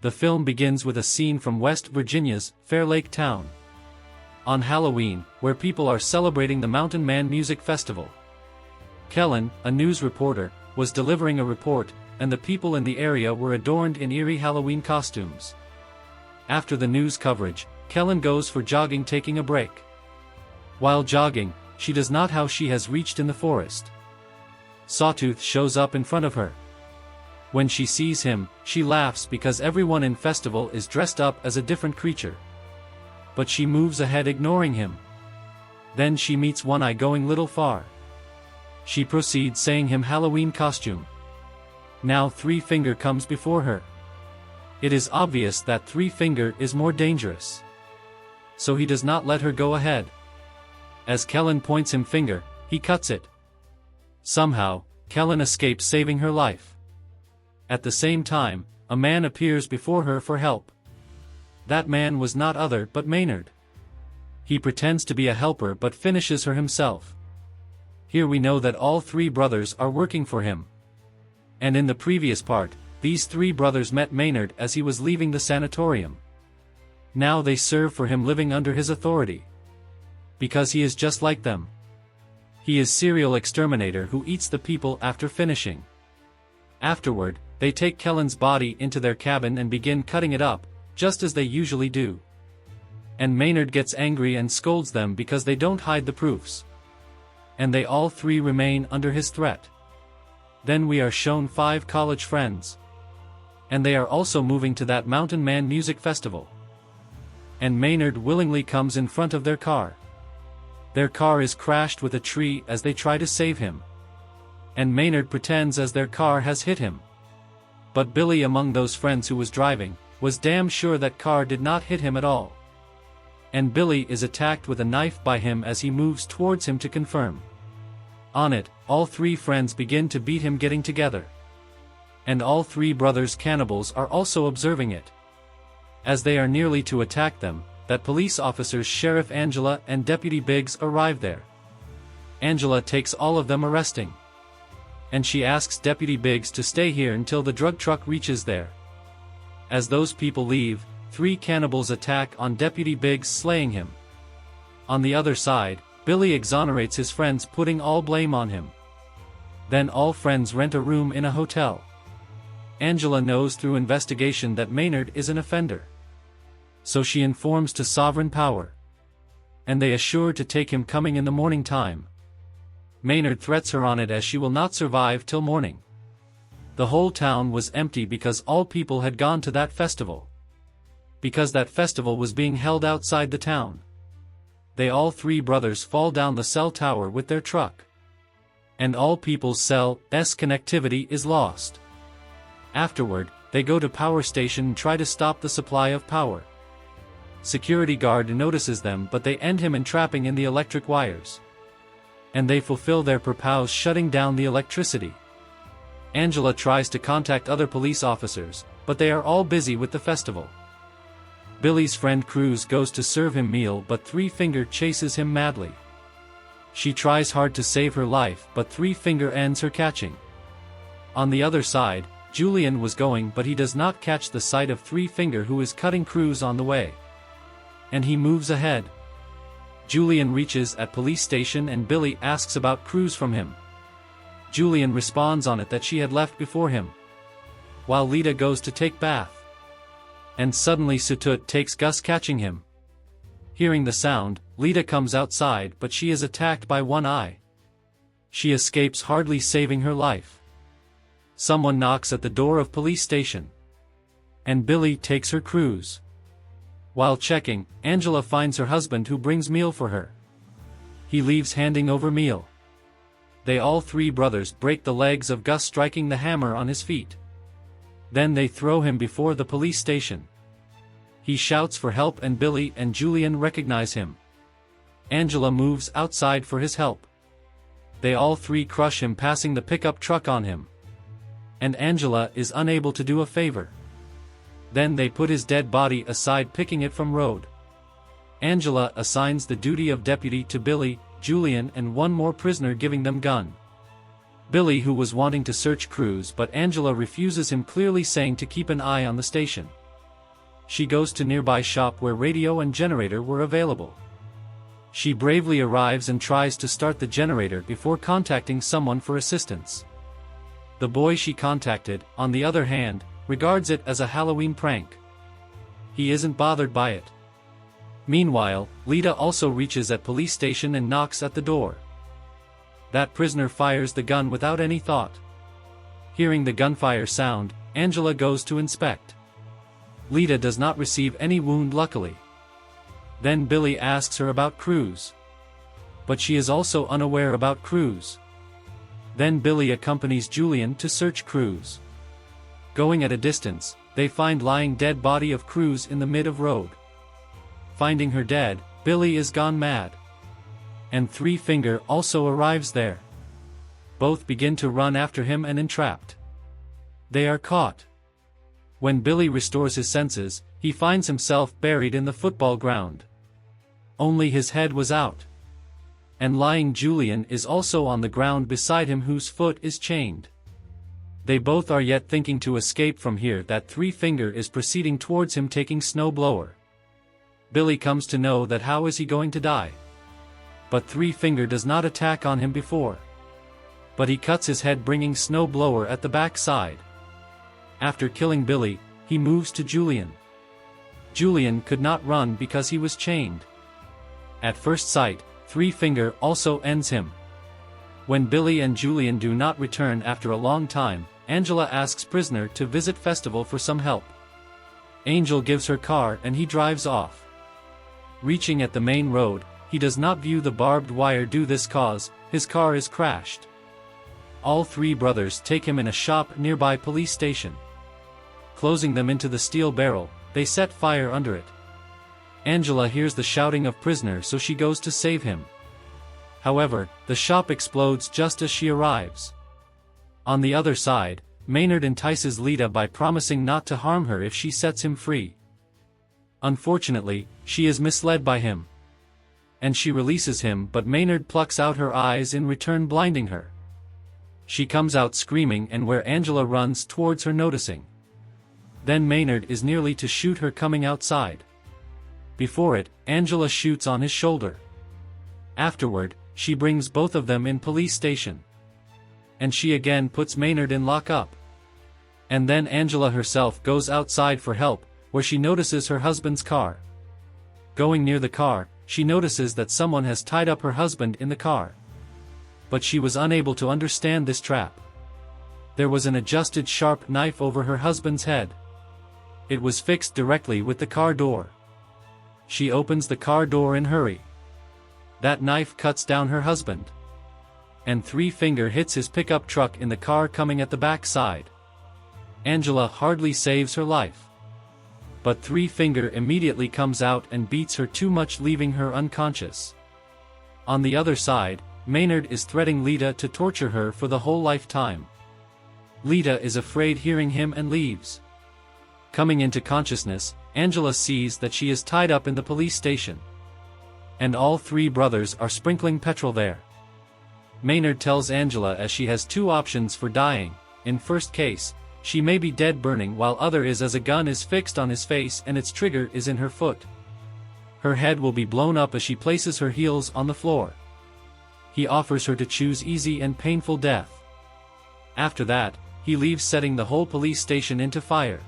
The film begins with a scene from West Virginia's Fair Lake town. On Halloween, where people are celebrating the Mountain Man Music Festival. Kellen, a news reporter, was delivering a report, and the people in the area were adorned in eerie Halloween costumes. After the news coverage, Kellen goes for jogging, taking a break. While jogging, she does not how she has reached in the forest. Sawtooth shows up in front of her. When she sees him, she laughs because everyone in festival is dressed up as a different creature. But she moves ahead, ignoring him. Then she meets One Eye going little far. She proceeds saying him Halloween costume. Now Three Finger comes before her. It is obvious that Three Finger is more dangerous. So he does not let her go ahead. As Kellen points him finger, he cuts it. Somehow, Kellen escapes, saving her life. At the same time, a man appears before her for help. That man was not other but Maynard. He pretends to be a helper but finishes her himself. Here we know that all three brothers are working for him. And in the previous part, these three brothers met Maynard as he was leaving the sanatorium. Now they serve for him, living under his authority. Because he is just like them. He is serial exterminator who eats the people after finishing. Afterward, they take Kellen's body into their cabin and begin cutting it up, just as they usually do. And Maynard gets angry and scolds them because they don't hide the proofs. And they all three remain under his threat. Then we are shown 5 college friends. And they are also moving to that Mountain Man Music Festival. And Maynard willingly comes in front of their car. Their car is crashed with a tree as they try to save him. And Maynard pretends as their car has hit him. But Billy, among those friends who was driving, was damn sure that car did not hit him at all. And Billy is attacked with a knife by him as he moves towards him to confirm. On it, all 3 friends begin to beat him, getting together. And all 3 brothers cannibals are also observing it. As they are nearly to attack them, that police officers Sheriff Angela and Deputy Biggs arrive there. Angela takes all of them, arresting. And she asks Deputy Biggs to stay here until the drug truck reaches there. As those people leave, 3 cannibals attack on Deputy Biggs, slaying him. On the other side, Billy exonerates his friends, putting all blame on him. Then all friends rent a room in a hotel. Angela knows through investigation that Maynard is an offender. So she informs to Sovereign Power. And they assure to take him coming in the morning time. Maynard threats her on it as she will not survive till morning. The whole town was empty because all people had gone to that festival. Because that festival was being held outside the town. They all 3 brothers fall down the cell tower with their truck. And all people's cell's connectivity is lost. Afterward, they go to power station and try to stop the supply of power. Security guard notices them, but they end him entrapping in the electric wires. And they fulfill their purpose, shutting down the electricity. Angela tries to contact other police officers, but they are all busy with the festival. Billy's friend Cruz goes to serve him meal, but Three Finger chases him madly. She tries hard to save her life, but Three Finger ends her catching. On the other side, Julian was going, but he does not catch the sight of Three Finger, who is cutting Cruz on the way. And he moves ahead. Julian reaches at police station and Billy asks about Cruz from him. Julian responds on it that she had left before him. While Lita goes to take bath. And suddenly Sutut takes Gus, catching him. Hearing the sound, Lita comes outside, but she is attacked by One Eye. She escapes, hardly saving her life. Someone knocks at the door of police station. And Billy takes her Cruz. While checking, Angela finds her husband, who brings meal for her. He leaves handing over meal. They all 3 brothers break the legs of Gus, striking the hammer on his feet. Then they throw him before the police station. He shouts for help and Billy and Julian recognize him. Angela moves outside for his help. They all 3 crush him, passing the pickup truck on him. And Angela is unable to do a favor. Then they put his dead body aside, picking it from road. Angela assigns the duty of deputy to Billy, Julian and 1 more prisoner, giving them gun. Billy, who was wanting to search Cruz, but Angela refuses him, clearly saying to keep an eye on the station. she goes to nearby shop where radio and generator were available. She bravely arrives and tries to start the generator before contacting someone for assistance. The boy she contacted, on the other hand, regards it as a Halloween prank. He isn't bothered by it. Meanwhile, Lita also reaches at police station and knocks at the door. That prisoner fires the gun without any thought. Hearing the gunfire sound, Angela goes to inspect. Lita does not receive any wound luckily. Then Billy asks her about Cruz. But she is also unaware about Cruz. Then Billy accompanies Julian to search Cruz. Going at a distance, they find lying dead body of Cruz in the mid of road. Finding her dead, Billy is gone mad. And Three Finger also arrives there. Both begin to run after him and entrapped. They are caught. When Billy restores his senses, he finds himself buried in the football ground. Only his head was out. And lying Julian is also on the ground beside him, whose foot is chained. They both are yet thinking to escape from here that Three Finger is proceeding towards him taking snowblower. Billy comes to know that how is he going to die? But Three Finger does not attack on him before. But he cuts his head bringing snowblower at the back side. After killing Billy, he moves to Julian. Julian could not run because he was chained. At first sight, Three Finger also ends him. When Billy and Julian do not return after a long time, Angela asks prisoner to visit festival for some help. Angel gives her car and he drives off. Reaching at the main road, he does not view the barbed wire due this cause, his car is crashed. All three brothers take him in a shop nearby police station. Closing them into the steel barrel, they set fire under it. Angela hears the shouting of prisoner, so she goes to save him. However, the shop explodes just as she arrives. On the other side, Maynard entices Lita by promising not to harm her if she sets him free. Unfortunately, she is misled by him. And she releases him, but Maynard plucks out her eyes in return, blinding her. She comes out screaming, and where Angela runs towards her, noticing. Then Maynard is nearly to shoot her coming outside. Before it, Angela shoots on his shoulder. Afterward, she brings both of them in police station. And she again puts Maynard in lockup. And then Angela herself goes outside for help, where she notices her husband's car. Going near the car, she notices that someone has tied up her husband in the car. But she was unable to understand this trap. There was an adjusted sharp knife over her husband's head. It was fixed directly with the car door. She opens the car door in a hurry. That knife cuts down her husband. And Three Finger hits his pickup truck in the car coming at the back side. Angela hardly saves her life. But Three Finger immediately comes out and beats her too much, leaving her unconscious. On the other side, Maynard is threatening Lita to torture her for the whole lifetime. Lita is afraid hearing him and leaves. Coming into consciousness, Angela sees that she is tied up in the police station. And all three brothers are sprinkling petrol there. Maynard tells Angela as she has two options for dying. In first case, she may be dead burning, while other is as a gun is fixed on his face and its trigger is in her foot. Her head will be blown up as she places her heels on the floor. He offers her to choose easy and painful death. After that, he leaves, setting the whole police station into fire.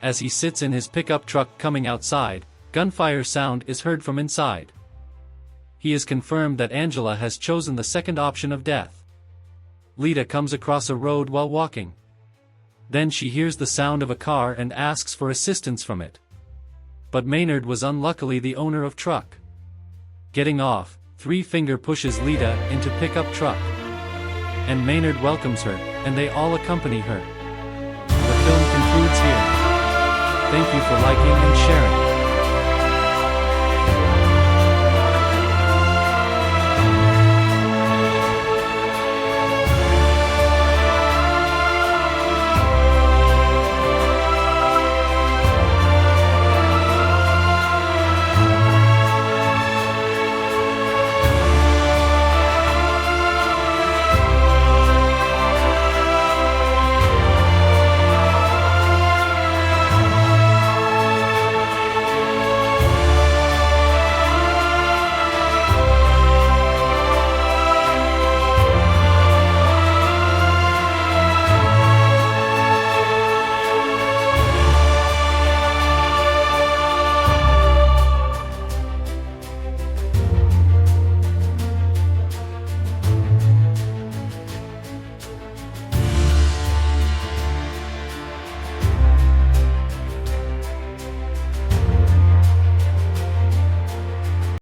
As he sits in his pickup truck coming outside, gunfire sound is heard from inside. He is confirmed that Angela has chosen the second option of death. Lita comes across a road while walking. Then she hears the sound of a car and asks for assistance from it. But Maynard was unluckily the owner of truck. Getting off, Three Finger pushes Lita into pickup truck. And Maynard welcomes her, and they all accompany her. The film concludes here. Thank you for liking and sharing.